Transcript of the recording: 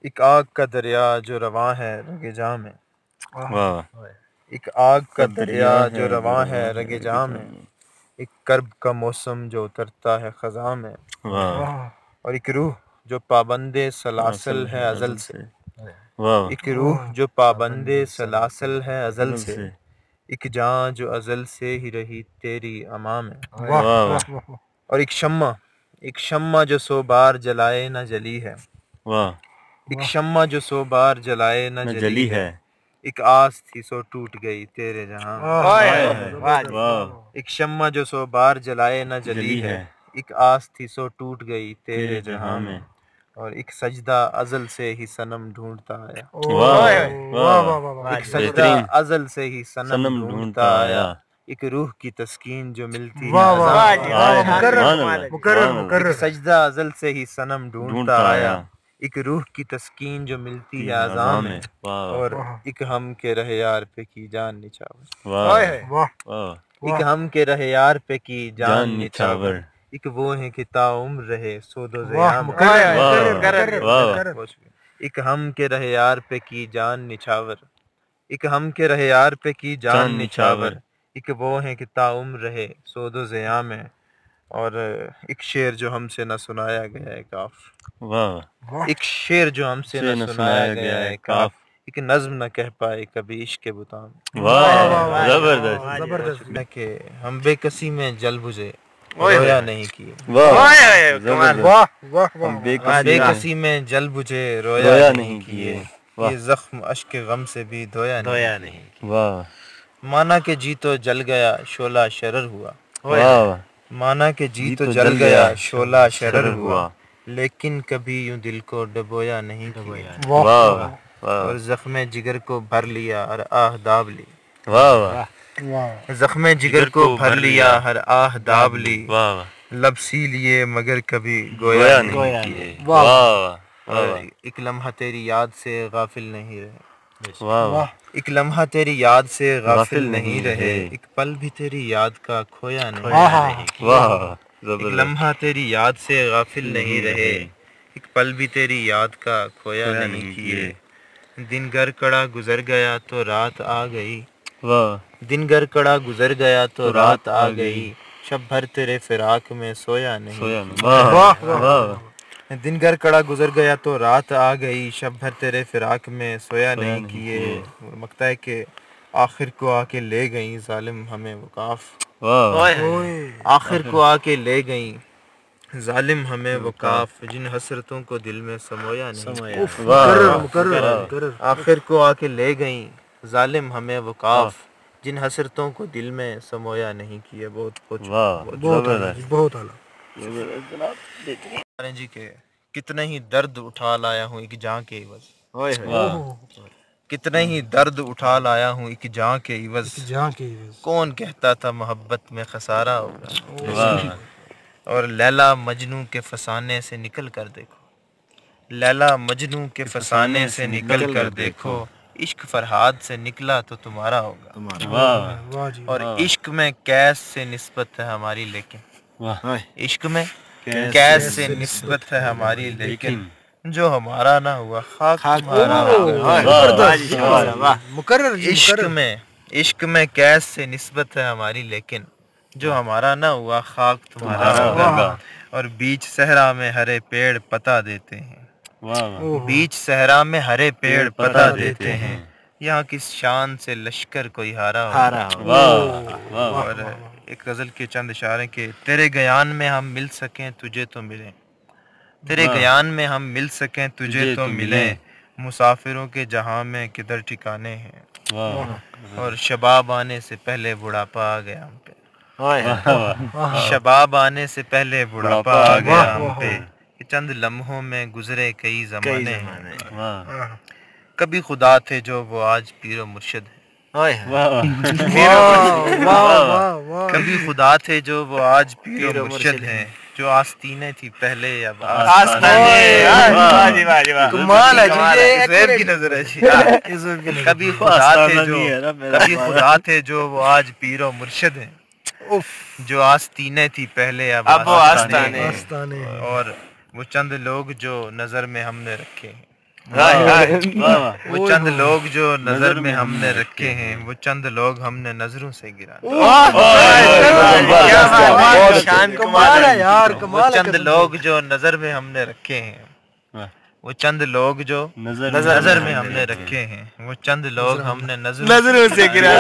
ایک آگ کا دریا جو رواں ہے رگ جاں میں، واہ ایک آگ کا دریا جو رواں ہے رگ جاں میں، ایک کرب کا موسم جو اترتا ہے خزاں میں، واہ اور ایک روح جو پابند سلاسل ہے ازل سے، واہ ایک روح جو پابند سلاسل ہے ازل سے، ایک جاں جو ازل سے ہی رہی تیری اما میں، اور ایک شمع جو سو بار جلائے نہ جلی ہے، واہ ایک شمع جو سو بار جلائے نہ جلی ہے، ایک آس تھی سو ٹوٹ گئی تیرے جہاں میں، واہ ایک شمع جو سو بار جلائے نہ جلی ہے، ایک آس تھی سو ٹوٹ گئی تیرے جہاں میں، اور ایک سجدہ ازل سے ہی صنم ڈھونڈتا آیا، واہ ایک سجدہ ازل سے ہی صنم ڈھونڈتا آیا، ایک روح کی تسکین جو ملتی ہے ایک سجدہ ازل سے ہی صنم ڈھونڈتا آیا، ایک روح کی تسکین جو ملتی ہے اذاں میں، اور ایک ہم کے رہ یار پہ کی جان نچھاور، ایک ہم کے رہ یار پہ کی جان نچھاور، ایک وہ ہیں کہ تا عمر رہے سود و زیاں میں، ایک ہم کے رہ یار پہ کی جان نچھاور، ایک ہم کے رہ یار پہ کی جان نچھاور، ایک وہ ہیں کہ تا عمر رہے سود و زیاں میں، اور ایک شعر جو ہم سے نہ سنایا گیا ہے کاف، ایک شعر جو ہم سے نہ سنایا گیا ہے کاف، ایک نظم نہ کہہ پائے کبھی عشق کے بتاں زبردست کہ ہم بے کسی میں جل بجھے رویا نہیں کیے، ہم بے کسی میں جل بجھے رویا نہیں کیے، یہ زخم اشک غم سے بھی دھویا نہیں، مانا کہ جی تو جل گیا شعلہ شرر ہوا، مانا کہ جی تو جل گیا شعلہ شرر ہوا، لیکن کبھی یوں دل کو ڈبویا نہیں کیا، اور زخم جگر کو بھر لیا اور آہ داب لی، زخم جگر کو بھر لیا ہر آہ داب لی، لب سی لیے مگر کبھی گویا نہیں کیے، اور ایک لمحہ تیری یاد سے غافل نہیں رہے، ایک لمحہ تیری یاد سے غافل نہیں رہے، ایک پل بھی تیری یاد کا کھویا نہیں کیے، ایک لمحہ تیری یاد سے غافل نہیں رہے، ایک پل بھی تیری یاد کا کھویا نہیں کیے، دن گر کڑا گزر گیا تو رات آ گئی، دن گر کڑا گزر گیا تو رات آ گئی، شب بھر تیرے فراق میں سویا نہیں، دن گر کڑا گزر گیا تو رات آ گئی، شب بھر تیرے فراق میں سویا نہیں کیے، اور مکتا ہے کہ آخر کو آ کے لے گئیں ظالم ہمیں وقاف، آخر کو آ کے لے گئیں ظالم ہمیں وقاف، جن حسرتوں کو دل میں سمویا نہیں، آخر کو آ کے لے گئیں ظالم ہمیں وقاف، جن حسرتوں کو دل میں سمویا نہیں کیے۔ بہت اعلیٰ جی کے کتنے ہی درد اٹھا لایا ہوں ایک جاں کے عوض، کتنے ہی درد اٹھا لایا ہوں ایک جاں کے عوض، کون کہتا تھا محبت میں خسارہ ہوگا، اور لیلا مجنوں کے فسانے سے نکل کر دیکھو، لیلا مجنوں کے فسانے سے نکل کر دیکھو، عشق فرہاد سے نکلا تو تمہارا ہوگا، اور عشق میں کیس سے نسبت ہے ہماری، لیکن عشق میں کیس سے نسبت ہے ہماری، لیکن جو ہمارا نہ ہوا خاک تمہارا ہوگا، عشق میں کیس سے نسبت ہے ہماری، لیکن جو ہمارا نہ ہوا خاک تمہارا ہوگا، اور بیچ صحرا میں ہرے پیڑ پتا دیتے ہیں، بیچ صحرا میں ہرے پیڑ پتا دیتے ہیں، یہاں کس شان سے لشکر کوئی ہارا ہوگا، اور ایک غزل کے چند اشعار کہ تیرے گیان میں ہم مل سکیں تجھے تو ملیں، تیرے گیان میں ہم مل سکیں تجھے تو ملیں، مسافروں کے جہاں میں کدھر ٹھکانے ہیں، اور شباب آنے سے پہلے بڑھاپا آ گیا ہم پہ، شباب آنے سے پہلے بڑھاپا آ گیا ہم پہ، چند لمحوں میں گزرے کئی زمانے ہیں، کبھی خدا تھے جو وہ آج پیر و مرشد ہیں، کبھی خدا تھے جو وہ آج پیر و مرشد ہیں، جو آستینیں تھی پہلے اب کبھی خدا تھے جو وہ آج پیر و مرشد ہیں، جو آستینیں تھی پہلے اب آستانے، اور وہ چند لوگ جو نظر میں ہم نے رکھے ہیں، وہ چند لوگ جو نظر میں ہم نے رکھے ہیں، وہ چند لوگ ہم نے نظروں سے گرا وہ چند لوگ جو نظر میں ہم نے رکھے ہیں، وہ چند لوگ جو نظر میں ہم نے رکھے ہیں، وہ چند لوگ ہم نے نظروں سے گرا